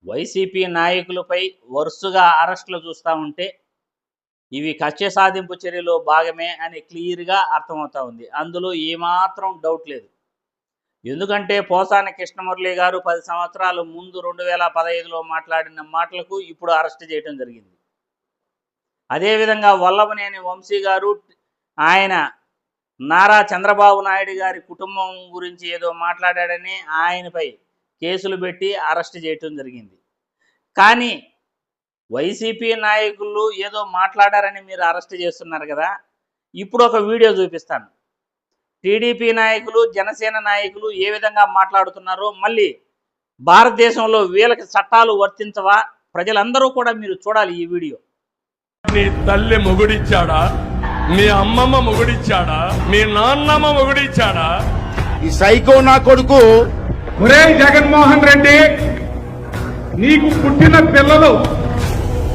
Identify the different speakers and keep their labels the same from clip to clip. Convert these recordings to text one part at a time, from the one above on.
Speaker 1: YCP నాయకులపై వరుసగా అరెస్టులు చూస్తూ ఉంటే ఇవి కక్ష సాధింపు చర్యలో భాగమే అని క్లియర్గా అర్థమవుతా ఉంది. అందులో ఏమాత్రం డౌట్ లేదు. ఎందుకంటే పోసాని కృష్ణమురళి గారు 10 సంవత్సరాల ముందు 2015లో మాట్లాడిన మాటలకు ఇప్పుడు అరెస్ట్ చేయడం జరిగింది. అదేవిధంగా వల్లభనేని వంశీ గారు ఆయన నారా చంద్రబాబు నాయుడు గారి కుటుంబం గురించి ఏదో మాట్లాడాడని ఆయనపై కేసులు పెట్టి అరెస్ట్ చేయటం జరిగింది. కానీ వైసీపీ నాయకులు ఏదో మాట్లాడారని మీరు అరెస్ట్ చేస్తున్నారు కదా. ఇప్పుడు ఒక వీడియో చూపిస్తాను. టీడీపీ నాయకులు, జనసేన నాయకులు ఏ విధంగా మాట్లాడుతున్నారో, మళ్ళీ భారతదేశంలో వీళ్ళకి చట్టాలు వర్తించవా, ప్రజలందరూ కూడా మీరు చూడాలి ఈ వీడియో.
Speaker 2: నీ తల్లి మొగుడిచ్చాడా, మీ అమ్మమ్మ మొగుడిచ్చాడా, మీ నాన్నమ్మ మొగుడిచ్చాడా?
Speaker 3: ఈ సైకో నా కొడుకు
Speaker 4: ఒరే జగన్మోహన్ రెడ్డి, నీకు పుట్టిన పిల్లలు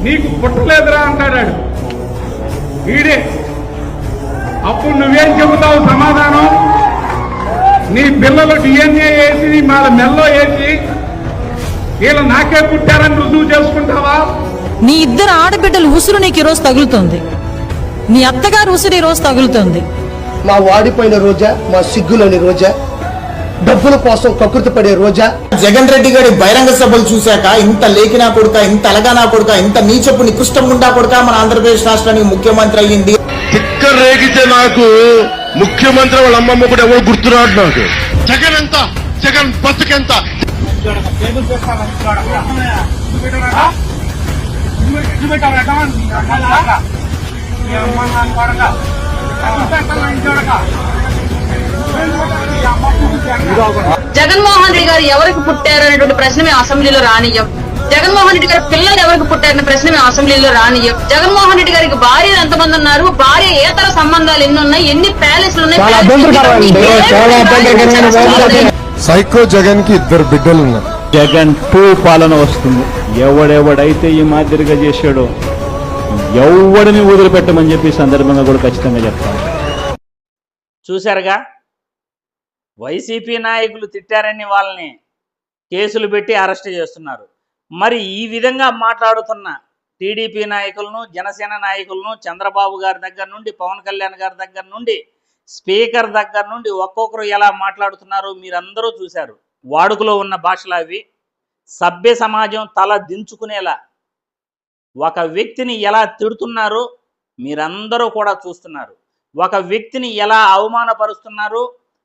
Speaker 4: నీకు పుట్టలేదురా అంటాడు వీడే. అప్పుడు నువ్వేం చెబుతావు సమాధానం? నీ పిల్లలు DNA వేసి వాళ్ళ మెల్లో వేసి వీళ్ళు నాకే పుట్టారని రుజువు చేసుకుంటావా?
Speaker 5: నీ ఇద్దరు ఆడబిడ్డలు ఉసురు నీకు ఈరోజు తగులుతుంది, నీ అత్తగారు ఉసురు ఈరోజు తగులుతుంది.
Speaker 6: మా వాడిపోయిన రోజా, మా సిగ్గులోని రోజా, డబ్బుల కోసం కకృతి పడే రోజా.
Speaker 7: జగన్ రెడ్డి గారి బహిరంగ సభలు చూశాక ఇంత లేఖినా కొడుక, ఇంత అలగానా కొడుక, ఇంత నీచపు నికృష్టం గుండా కొడుక మన ఆంధ్రప్రదేశ్ రాష్ట్రానికి ముఖ్యమంత్రి అయ్యింది.
Speaker 3: తిక్క రేగితే నాకు ముఖ్యమంత్రి వాళ్ళ అమ్మమ్మ కూడా ఎవరు గుర్తురాడు నాకు. జగన్ ఎంత, జగన్ బతుకెంత.
Speaker 8: జగన్మోహన్ రెడ్డి గారు ఎవరికి పుట్టారు అనేటువంటి ప్రశ్న మేము అసెంబ్లీలో రానియం. జగన్మోహన్ రెడ్డి గారి పిల్లలు ఎవరికి పుట్టారనే ప్రశ్న మేము అసెంబ్లీలో రానియం. జగన్మోహన్ రెడ్డి గారికి భార్యలు ఎంతమంది ఉన్నారు, భార్య ఏతర సంబంధాలు ఎన్ని ఉన్నాయి, ఎన్ని ప్యాలెస్లు ఉన్నాయి.
Speaker 9: సైకో జగన్ కి 2 బిడ్డలు ఉన్నారు.
Speaker 10: జగన్ 2 పాలన వస్తుంది. ఎవడెవడైతే ఈ మాదిరిగా చేశాడో ఎవడిని వదిలిపెట్టమని చెప్పి సందర్భంగా కూడా ఖచ్చితంగా చెప్తాను.
Speaker 1: చూశారుగా, వైసీపీ నాయకులు తిట్టారని వాళ్ళని కేసులు పెట్టి అరెస్ట్ చేస్తున్నారు. మరి ఈ విధంగా మాట్లాడుతున్న టీడీపీ నాయకులను, జనసేన నాయకులను, చంద్రబాబు గారి దగ్గర నుండి, పవన్ కళ్యాణ్ గారి దగ్గర నుండి, స్పీకర్ దగ్గర నుండి ఒక్కొక్కరు ఎలా మాట్లాడుతున్నారో మీరందరూ చూశారు. వాడుకలో ఉన్న భాషలు అవి. సభ్య సమాజం తల దించుకునేలా ఒక వ్యక్తిని ఎలా తిడుతున్నారో మీరందరూ కూడా చూస్తున్నారు. ఒక వ్యక్తిని ఎలా అవమానపరుస్తున్నారో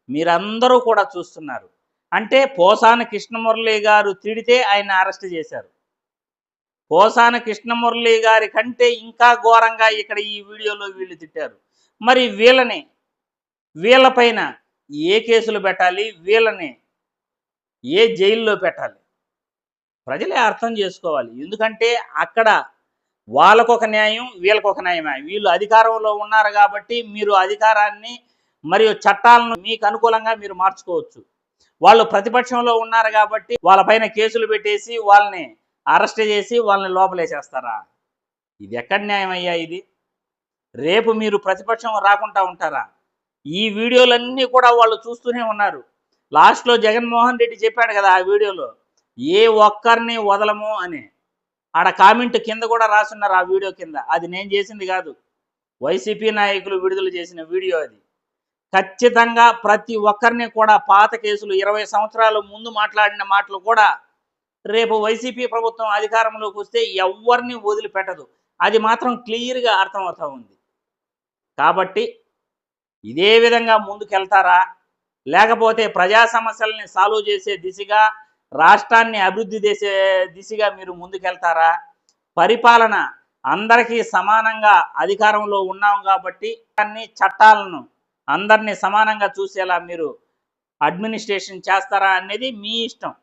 Speaker 1: మీరందరూ కూడా చూస్తున్నారు. అంటే పోసాని కృష్ణమురళి గారు తిడితే ఆయన అరెస్ట్ చేశారు. పోసాని కృష్ణమురళి గారి కంటే ఇంకా ఘోరంగా ఇక్కడ ఈ వీడియోలో వీళ్ళు తిట్టారు. మరి వీళ్ళపైన ఏ కేసులు పెట్టాలి, వీళ్ళని ఏ జైల్లో పెట్టాలి ప్రజలే అర్థం చేసుకోవాలి. ఎందుకంటే అక్కడ వాళ్ళకొక న్యాయం, వీళ్ళకొక న్యాయమే. వీళ్ళు అధికారంలో ఉన్నారు కాబట్టి మీరు అధికారాన్ని మరియు చట్టాలను మీకు అనుకూలంగా మీరు మార్చుకోవచ్చు. వాళ్ళు ప్రతిపక్షంలో ఉన్నారు కాబట్టి వాళ్ళపైన కేసులు పెట్టేసి వాళ్ళని అరెస్ట్ చేసి వాళ్ళని లోపలేసేస్తారా? ఇది ఎక్కడ న్యాయం అయ్యా? ఇది రేపు మీరు ప్రతిపక్షం రాకుండా ఉంటారా? ఈ వీడియోలన్నీ కూడా వాళ్ళు చూస్తూనే ఉన్నారు. లాస్ట్లో జగన్మోహన్ రెడ్డి చెప్పాడు కదా ఆ వీడియోలో, ఏ ఒక్కరిని వదలము అని. ఆడ కామెంట్ కింద కూడా రాసున్నారు ఆ వీడియో కింద. అది నేను చేసింది కాదు, వైసీపీ నాయకులు విడుదల చేసిన వీడియో అది. ఖచ్చితంగా ప్రతి ఒక్కరిని కూడా పాత కేసులు 20 సంవత్సరాల ముందు మాట్లాడిన మాటలు కూడా రేపు వైసీపీ ప్రభుత్వం అధికారంలోకి వస్తే ఎవరిని వదిలిపెట్టదు. అది మాత్రం క్లియర్గా అర్థమవుతూ ఉంది. కాబట్టి ఇదే విధంగా ముందుకెళ్తారా, లేకపోతే ప్రజా సమస్యల్ని సాల్వ్ చేసే దిశగా, రాష్ట్రాన్ని అభివృద్ధి చేసే దిశగా మీరు ముందుకెళ్తారా? పరిపాలన అందరికీ సమానంగా అధికారంలో ఉన్నాం కాబట్టి అన్ని చట్టాలను అందరినీ సమానంగా చూసేలా మీరు అడ్మినిస్ట్రేషన్ చేస్తారా అనేది మీ ఇష్టం.